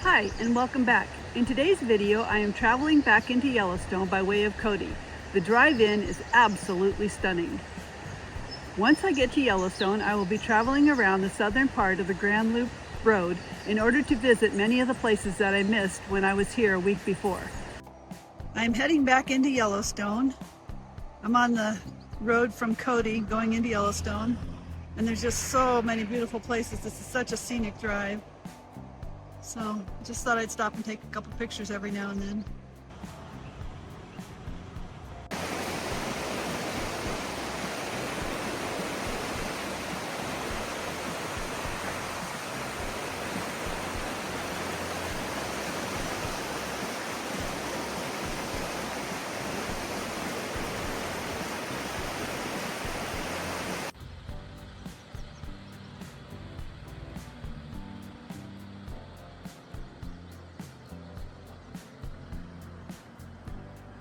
Hi, and welcome back. In today's video, I am traveling back into Yellowstone by way of Cody. The drive-in is absolutely stunning. Once I get to Yellowstone, I will be traveling around the southern part of the Grand Loop Road in order to visit many of the places that I missed when I was here a week before. I'm heading back into Yellowstone. I'm on the road from Cody going into Yellowstone, and there's just so many beautiful places. This is such a scenic drive. So just thought I'd stop and take a couple pictures every now and then.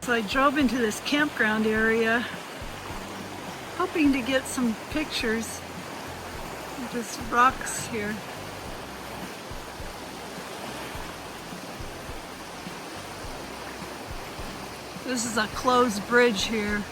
So I drove into this campground area, hoping to get some pictures of just rocks here. This is a closed bridge here.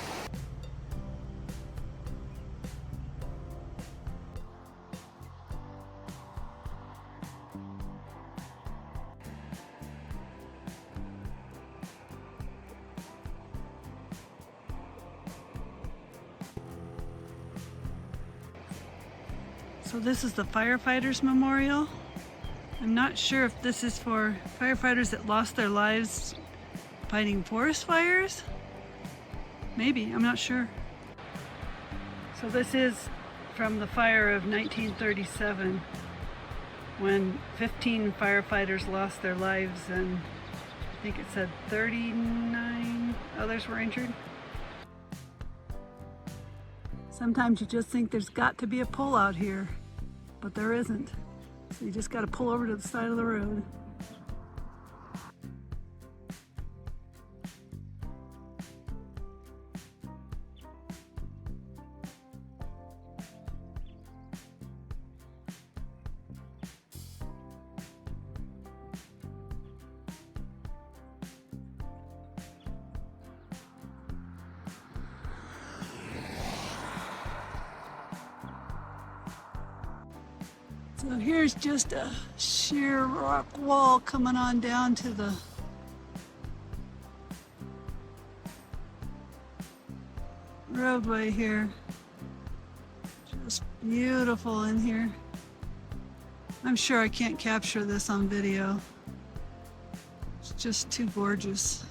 So this is the Firefighters Memorial. I'm not sure if this is for firefighters that lost their lives fighting forest fires. Maybe, I'm not sure. So this is from the fire of 1937 when 15 firefighters lost their lives and I think it said 39 others were injured. Sometimes you just think there's got to be a pull out here, but there isn't. So you just got to pull over to the side of the road. So here's just a sheer rock wall coming on down to the roadway here. Just beautiful in here. I'm sure I can't capture this on video. It's just too gorgeous.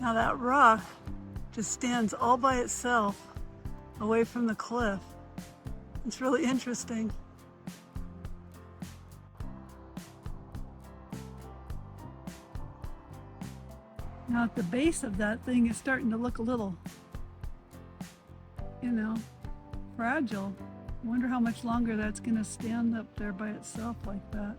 Now that rock just stands all by itself away from the cliff. It's really interesting. Now at the base of that thing it's starting to look a little, fragile. I wonder how much longer that's going to stand up there by itself like that.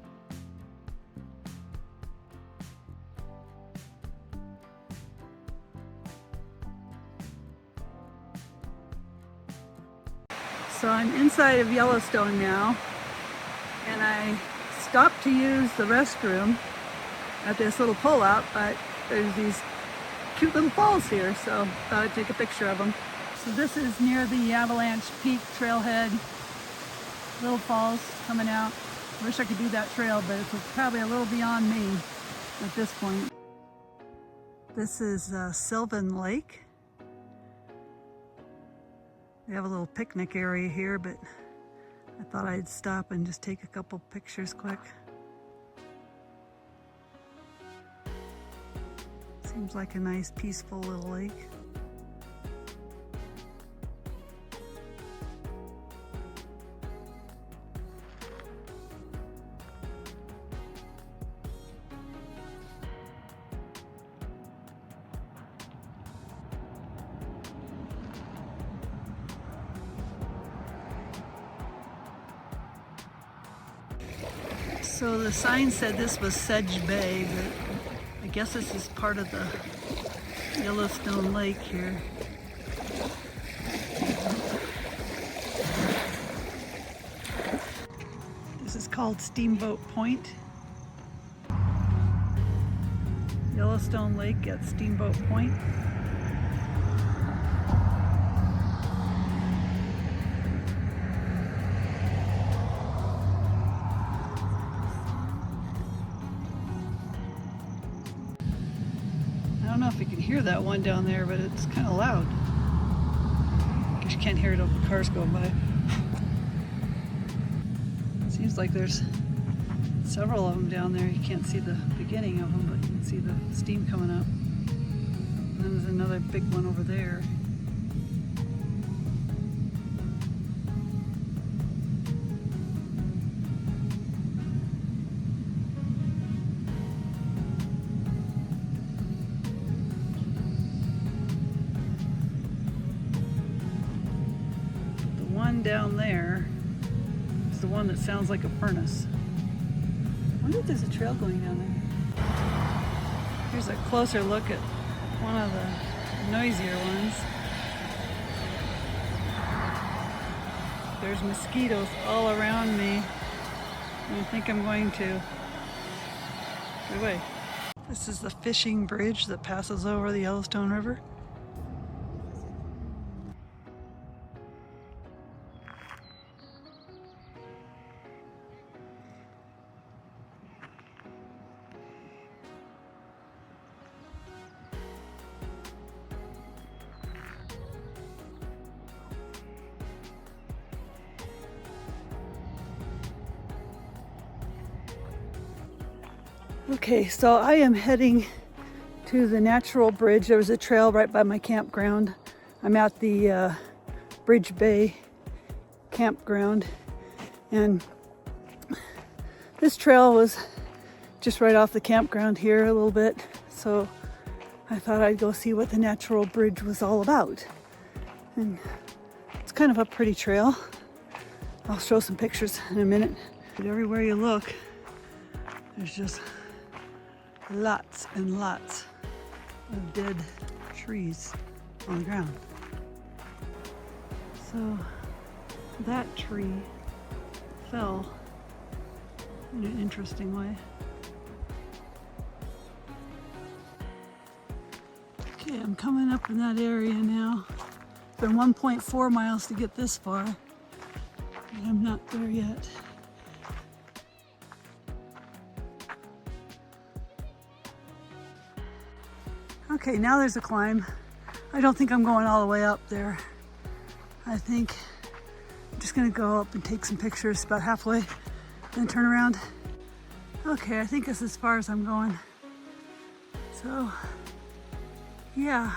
So I'm inside of Yellowstone now, and I stopped to use the restroom at this little pullout, but there's these cute little falls here, so I thought I'd take a picture of them. So this is near the Avalanche Peak trailhead, little falls coming out. I wish I could do that trail, but it's probably a little beyond me at this point. This is Sylvan Lake. We have a little picnic area here, but I thought I'd stop and just take a couple pictures quick. Seems like a nice peaceful little lake. So the sign said this was Sedge Bay, but I guess this is part of the Yellowstone Lake here. This is called Steamboat Point. Yellowstone Lake at Steamboat Point. I don't know if you can hear that one down there, but it's kind of loud. I guess you can't hear it over cars going by. Seems like there's several of them down there. You can't see the beginning of them, but you can see the steam coming up. And then there's another big one over there. Down there is the one that sounds like a furnace. I wonder if there's a trail going down there. Here's a closer look at one of the noisier ones. There's mosquitoes all around me. I think I'm going to get away. This is the fishing bridge that passes over the Yellowstone River. Okay, so I am heading to the natural bridge. There was a trail right by my campground. I'm at the Bridge Bay campground, and this trail was just right off the campground here a little bit, so I thought I'd go see what the natural bridge was all about. And it's kind of a pretty trail. I'll show some pictures in a minute. But everywhere you look, there's just lots and lots of dead trees on the ground. So that tree fell in an interesting way. Okay, I'm coming up in that area now. It's been 1.4 miles to get this far, and I'm not there yet. Okay, now there's a climb. I don't think I'm going all the way up there. I think I'm just gonna go up and take some pictures about halfway and turn around. Okay, I think this is as far as I'm going. So, yeah.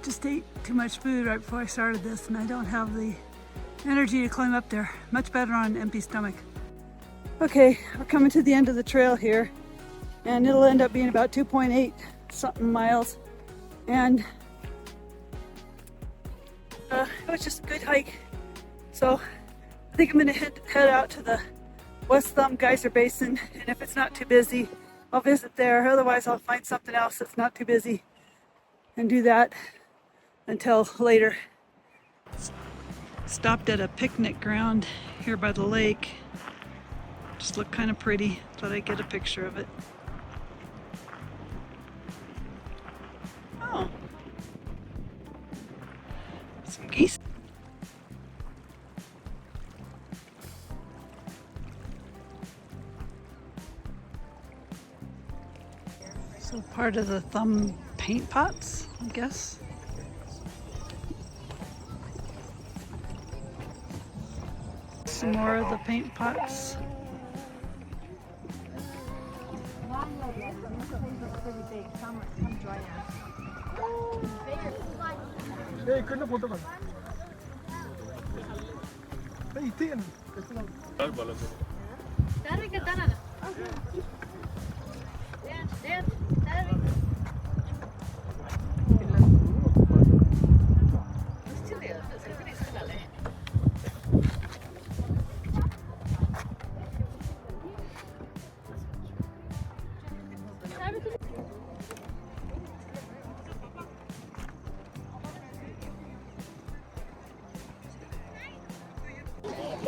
Just ate too much food right before I started this, and I don't have the energy to climb up there. Much better on an empty stomach. Okay, we're coming to the end of the trail here, and it'll end up being about 2.8 something miles. And it was just a good hike. So I think I'm gonna head out to the West Thumb Geyser Basin, and if it's not too busy, I'll visit there. Otherwise, I'll find something else that's not too busy and do that until later. Stopped at a picnic ground here by the lake. Just looked kind of pretty. Thought I'd get a picture of it. Oh, some geese. So part of the thumb paint pots, I guess. Some more of the paint pots.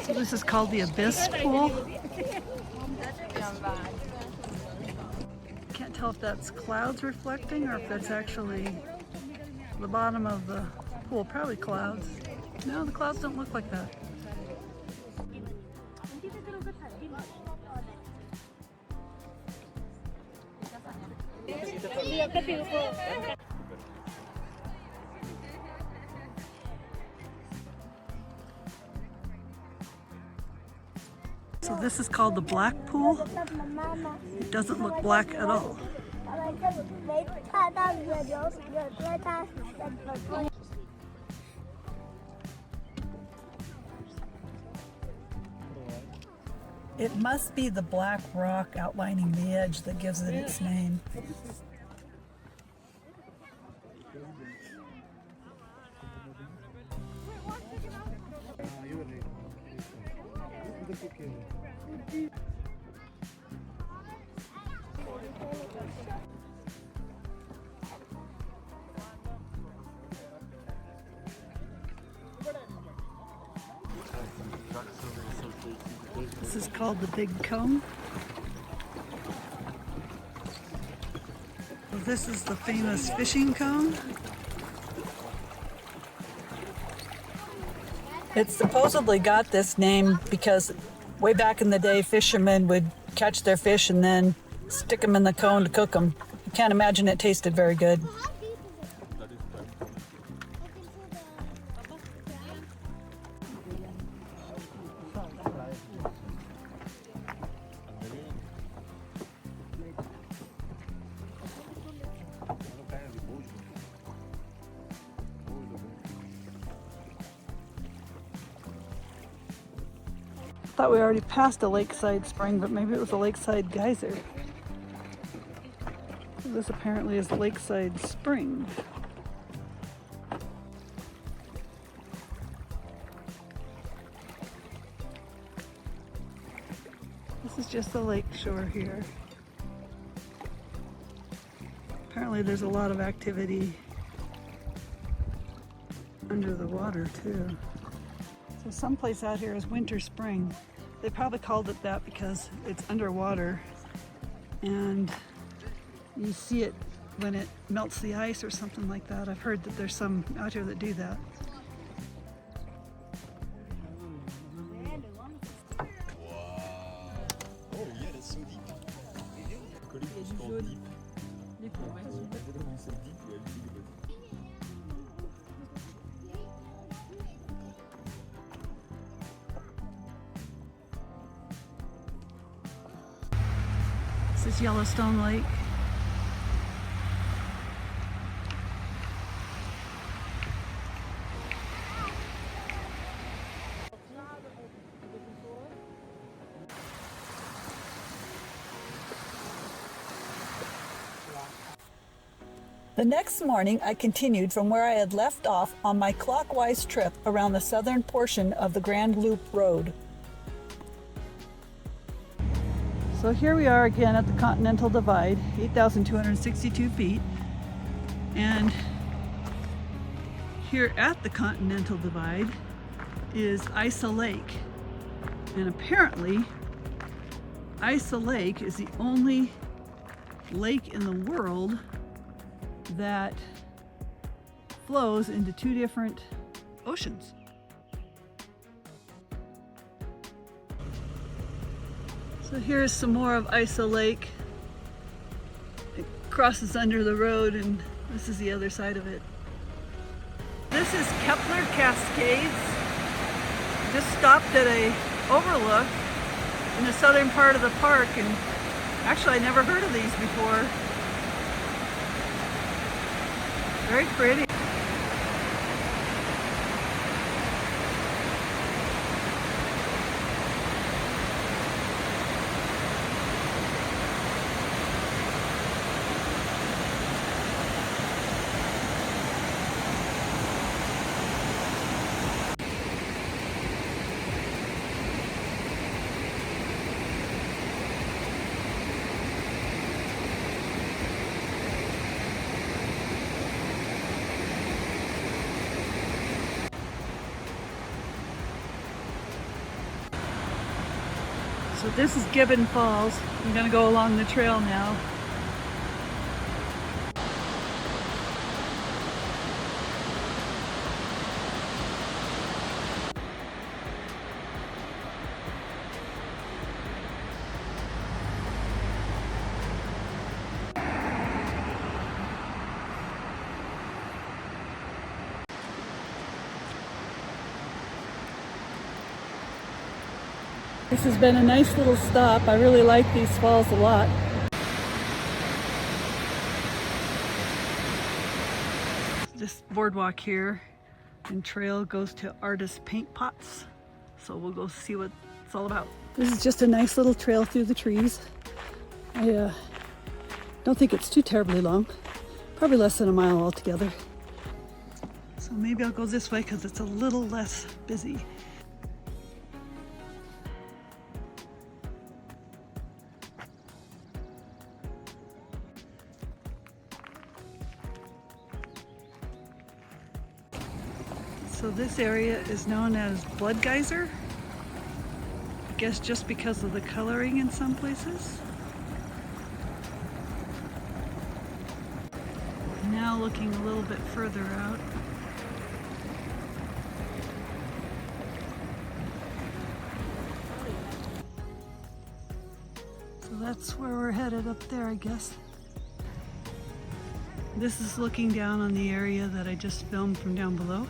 So this is called the Abyss Pool. Can't tell if that's clouds reflecting or if that's actually the bottom of the pool. Probably clouds. No, the clouds don't look like that. So this is called the black pool. It doesn't look black at all. It must be the black rock outlining the edge that gives it its name. This is called the Big Cone. This is the famous fishing cone. It supposedly got this name because way back in the day, fishermen would catch their fish and then stick them in the cone to cook them. You can't imagine it tasted very good. Thought we already passed a lakeside spring, but maybe it was a lakeside geyser. This apparently is lakeside spring. This is just the lake shore here. Apparently there's a lot of activity under the water too. So someplace out here is Winter Spring. They probably called it that because it's underwater and you see it when it melts the ice or something like that. I've heard that there's some out here that do that. Oh yeah, that's so deep. This is Yellowstone Lake. The next morning, I continued from where I had left off on my clockwise trip around the southern portion of the Grand Loop Road. So here we are again at the Continental Divide, 8,262 feet. And here at the Continental Divide is Isa Lake. And apparently, Isa Lake is the only lake in the world that flows into two different oceans. So here's some more of Isa Lake. It crosses under the road and this is the other side of it. This is Kepler Cascades. Just stopped at a overlook in the southern part of the park, and actually I never heard of these before. Very pretty. So this is Gibbon Falls. I'm gonna go along the trail now. This has been a nice little stop. I really like these falls a lot. This boardwalk here and trail goes to Artist Paint Pots. So we'll go see what it's all about. This is just a nice little trail through the trees. I don't think it's too terribly long. Probably less than a mile altogether. So maybe I'll go this way because it's a little less busy. So this area is known as Blood Geyser. I guess just because of the coloring in some places. Now looking a little bit further out. So that's where we're headed, up there, I guess. This is looking down on the area that I just filmed from down below.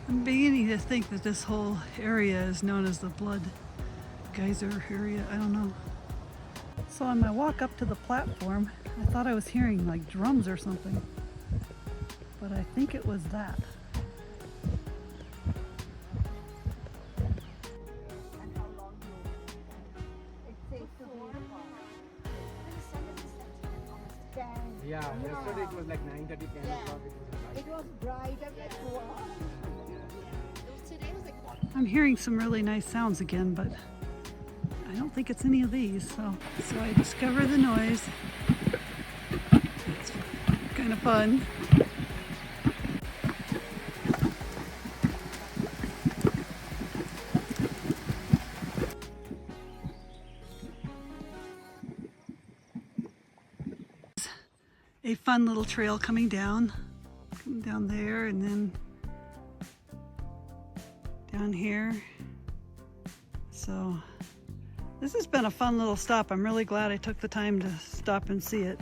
I'm beginning to think that this whole area is known as the Blood Geyser area. I don't know. So on my walk up to the platform, I thought I was hearing like drums or something, but I think it was that. Yeah, yesterday it was like 9:30, 10 o'clock. It was bright and like wow. Today was like I'm hearing some really nice sounds again, but I don't think it's any of these. So I discover the noise. It's kind of fun. A fun little trail coming down there, and then down here. So this has been a fun little stop. I'm really glad I took the time to stop and see it.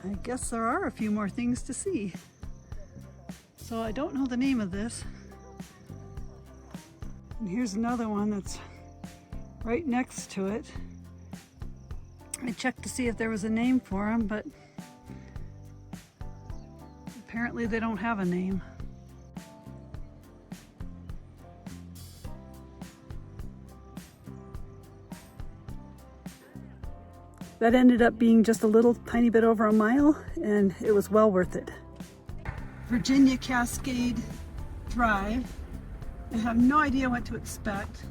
I guess there are a few more things to see. So I don't know the name of this. And here's another one that's right next to it. I checked to see if there was a name for them, but apparently they don't have a name. That ended up being just a little tiny bit over a mile, and it was well worth it. Virginia Cascade Drive. I have no idea what to expect,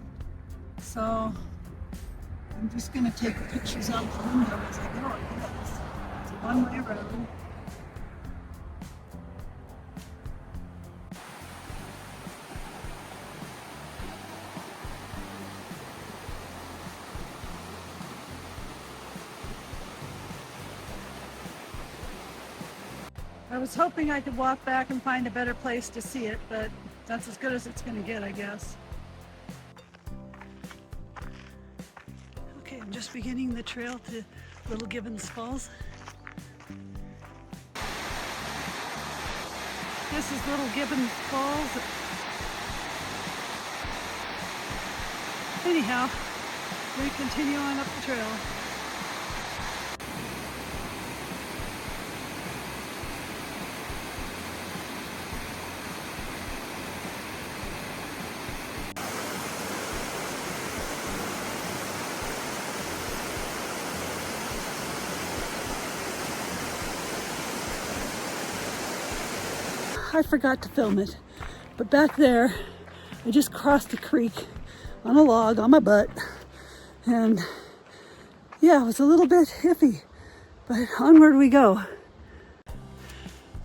so I'm just going to take pictures out the window as I go, I guess. It's a one-way road. I was hoping I could walk back and find a better place to see it, but that's as good as it's going to get, I guess. Okay, I'm just beginning the trail to Little Gibbons Falls. This is Little Gibbons Falls. Anyhow, we continue on up the trail. I forgot to film it, but back there I just crossed a creek on a log on my butt, and yeah, it was a little bit iffy, But onward we go.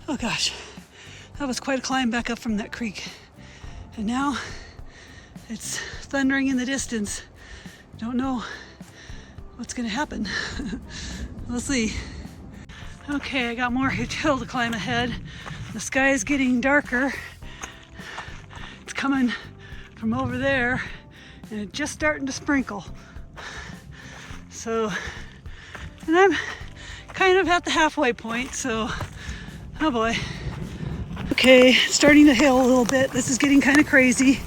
Oh gosh, that was quite a climb back up from that creek. And now it's thundering in the distance. Don't know what's gonna happen. We'll see. Okay, I got more hill to climb ahead. The sky is getting darker. It's coming from over there and it's just starting to sprinkle. So, and I'm kind of at the halfway point, so, oh boy. Okay, starting to hail a little bit. This is getting kind of crazy.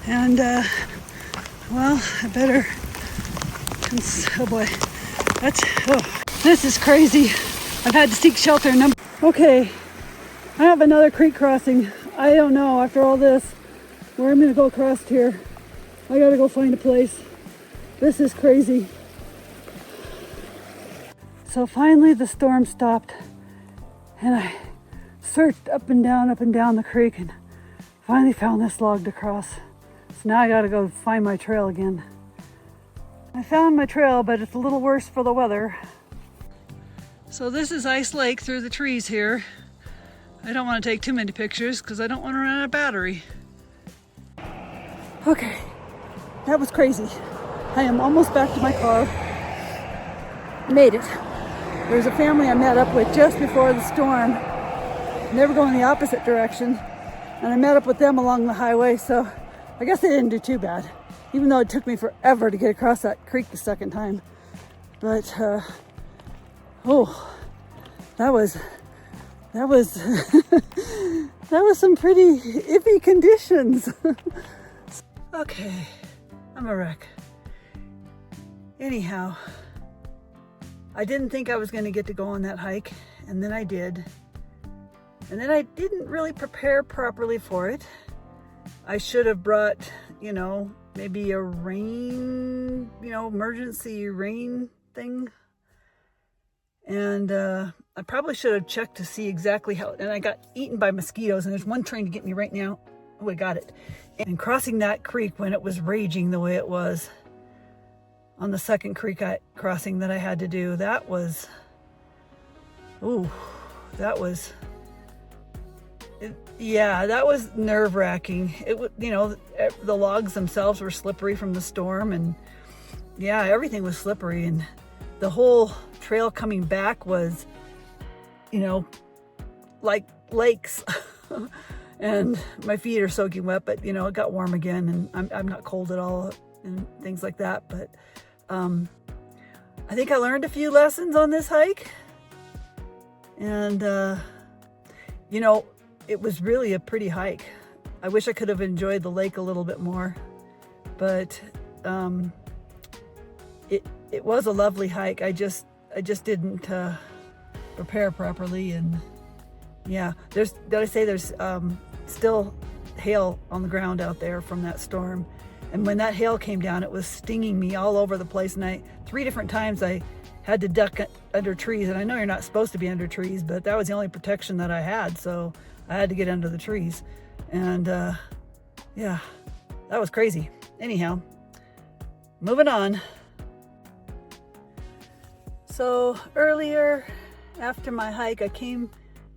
And, well, I better, oh boy, this is crazy. I've had to seek shelter. Okay, I have another creek crossing. I don't know, after all this, where I'm gonna go across here. I gotta go find a place. This is crazy. So finally the storm stopped and I searched up and down the creek and finally found this log to cross. So now I gotta go find my trail again. I found my trail, but it's a little worse for the weather. So this is Ice Lake through the trees here. I don't want to take too many pictures because I don't want to run out of battery. Okay, that was crazy. I am almost back to my car. Made it. There's a family I met up with just before the storm. And they were going the opposite direction. And I met up with them along the highway, so I guess they didn't do too bad. Even though it took me forever to get across that creek the second time. But, oh, that was that was some pretty iffy conditions. Okay, I'm a wreck. Anyhow, I didn't think I was going to get to go on that hike, and then I did. And then I didn't really prepare properly for it. I should have brought, you know, maybe a rain, emergency rain thing. And I probably should have checked to see exactly how, and I got eaten by mosquitoes, and there's one trying to get me right now. Oh, I got it. And crossing that creek when it was raging the way it was on the second creek crossing that I had to do, that was, that was nerve-wracking. It was, the logs themselves were slippery from the storm, and yeah, everything was slippery, and the whole trail coming back was, like lakes. And my feet are soaking wet, but it got warm again, and I'm not cold at all and things like that. But I think I learned a few lessons on this hike, and it was really a pretty hike. I wish I could have enjoyed the lake a little bit more, but it was a lovely hike. I just didn't prepare properly, and yeah, did I say there's still hail on the ground out there from that storm. And when that hail came down, it was stinging me all over the place, and 3 different times I had to duck under trees. And I know you're not supposed to be under trees, but that was the only protection that I had, so I had to get under the trees. And yeah, that was crazy. Anyhow, moving on. So earlier after my hike, I came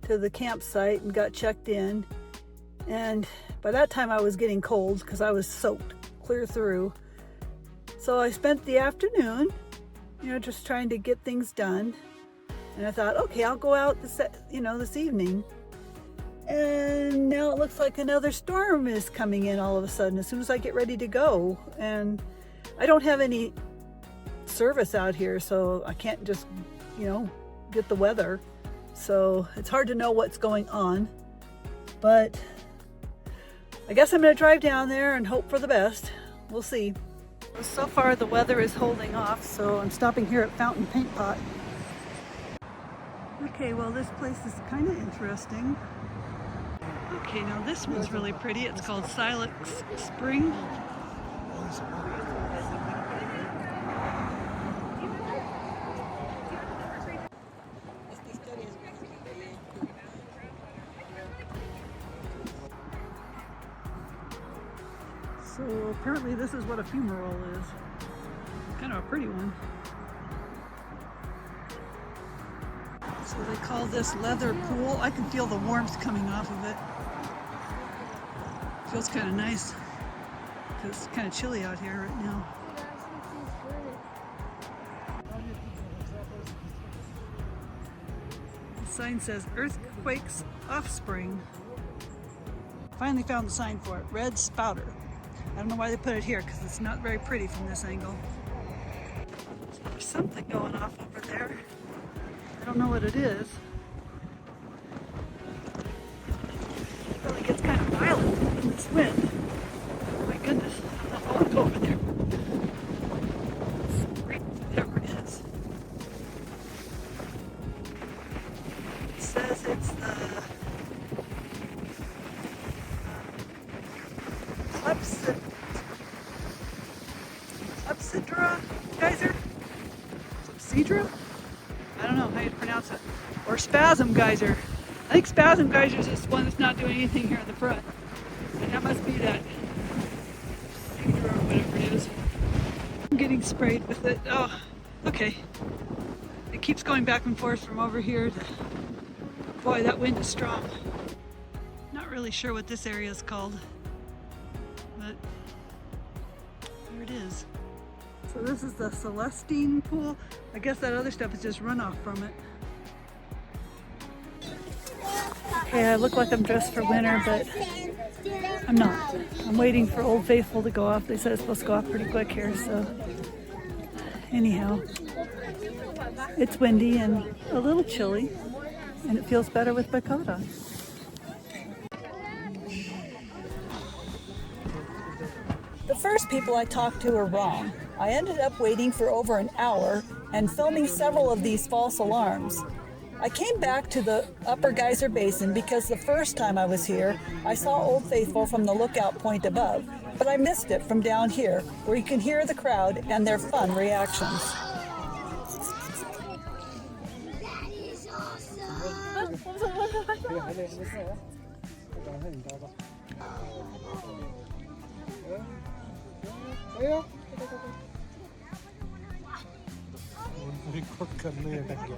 to the campsite and got checked in, and by that time I was getting cold because I was soaked clear through. So I spent the afternoon, just trying to get things done, and I thought, okay, I'll go out this evening. And now it looks like another storm is coming in all of a sudden as soon as I get ready to go, and I don't have any service out here, so I can't just get the weather. So it's hard to know what's going on, but I guess I'm going to drive down there and hope for the best. We'll see. So far the weather is holding off, so I'm stopping here at Fountain Paint Pot. Okay, well, this place is kind of interesting. Okay, now this one's really pretty. It's called Silex Spring. So apparently this is what a fumarole is. Kind of a pretty one. So they call this leather pool. I can feel the warmth coming off of it. Feels kind of nice because it's kind of chilly out here right now. The sign says earthquakes offspring. Finally found the sign for it, red spouter. I don't know why they put it here because it's not very pretty from this angle. There's something going off over there. I don't know what it is. It really gets kind of violent in this wind. My goodness, I'll go over there. Whatever it is. It says it's the Clepsydra geyser? Clepsydra? I don't know how you pronounce it. Or spasm geyser. I think spasm geyser is this one that's not doing anything here at the front. And that must be that Clepsydra or whatever it is. I'm getting sprayed with it. Oh, okay. It keeps going back and forth from over here to... Boy, that wind is strong. Not really sure what this area is called. But there it is. So this is the Celestine pool. I guess that other stuff is just runoff from it. Okay, I look like I'm dressed for winter, but I'm not. I'm waiting for Old Faithful to go off. They said it's supposed to go off pretty quick here, so anyhow. It's windy and a little chilly, and it feels better with my coat on. The first people I talked to were wrong. I ended up waiting for over an hour and filming several of these false alarms. I came back to the Upper Geyser Basin because the first time I was here, I saw Old Faithful from the lookout point above, but I missed it from down here, where you can hear the crowd and their fun reactions. Record करने अटक गया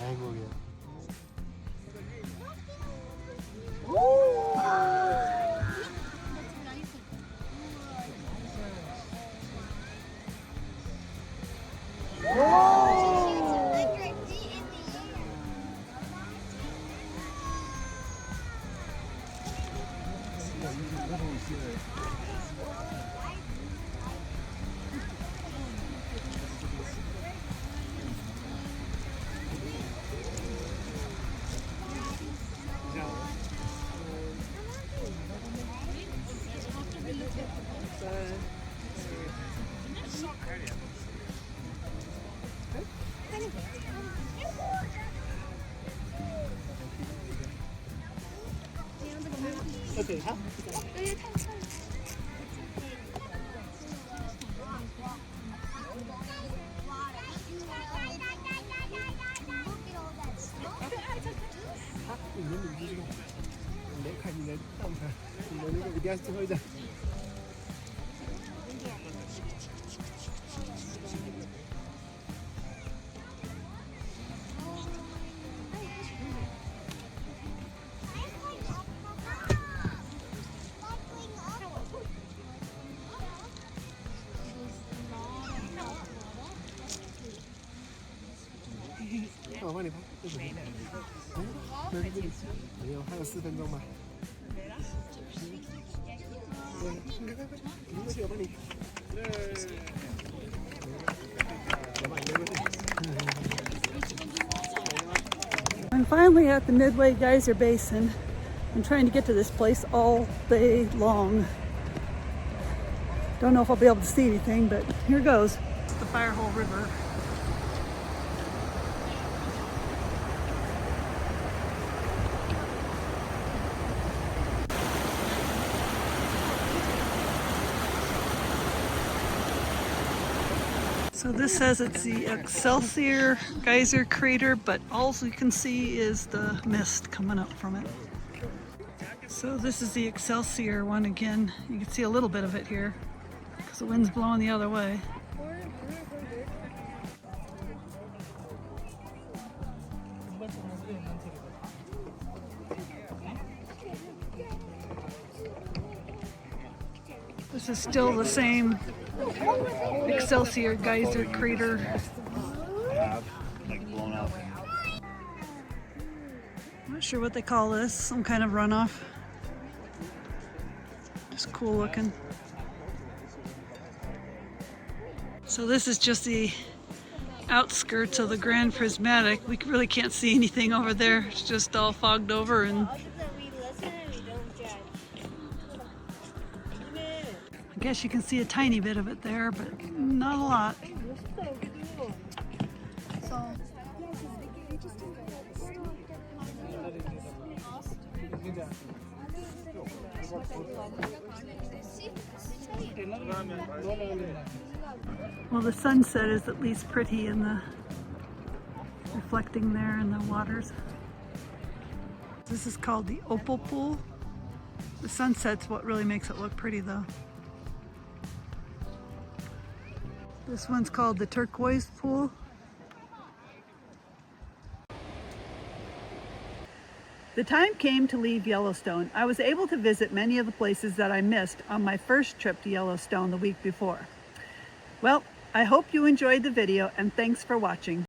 hang हो गया帮你拍，没有，还有4分钟吧。你过去，我帮你。I'm finally at the Midway Geyser Basin. I'm trying to get to this place all day long. Don't know if I'll be able to see anything, but here goes. It's the Firehole River. So this says it's the Excelsior Geyser Crater, but all you can see is the mist coming up from it. So this is the Excelsior one again. You can see a little bit of it here because the wind's blowing the other way. This is still the same Excelsior Geyser crater. Have like blown up. I'm not sure what they call this, some kind of runoff. Just cool looking. So this is just the outskirts of the Grand Prismatic. We really can't see anything over there. It's just all fogged over, and I guess you can see a tiny bit of it there, but not a lot. Well, the sunset is at least pretty in the reflecting there in the waters. This is called the Opal Pool. The sunset's what really makes it look pretty though. This one's called the Turquoise Pool. The time came to leave Yellowstone. I was able to visit many of the places that I missed on my first trip to Yellowstone the week before. Well, I hope you enjoyed the video, and thanks for watching.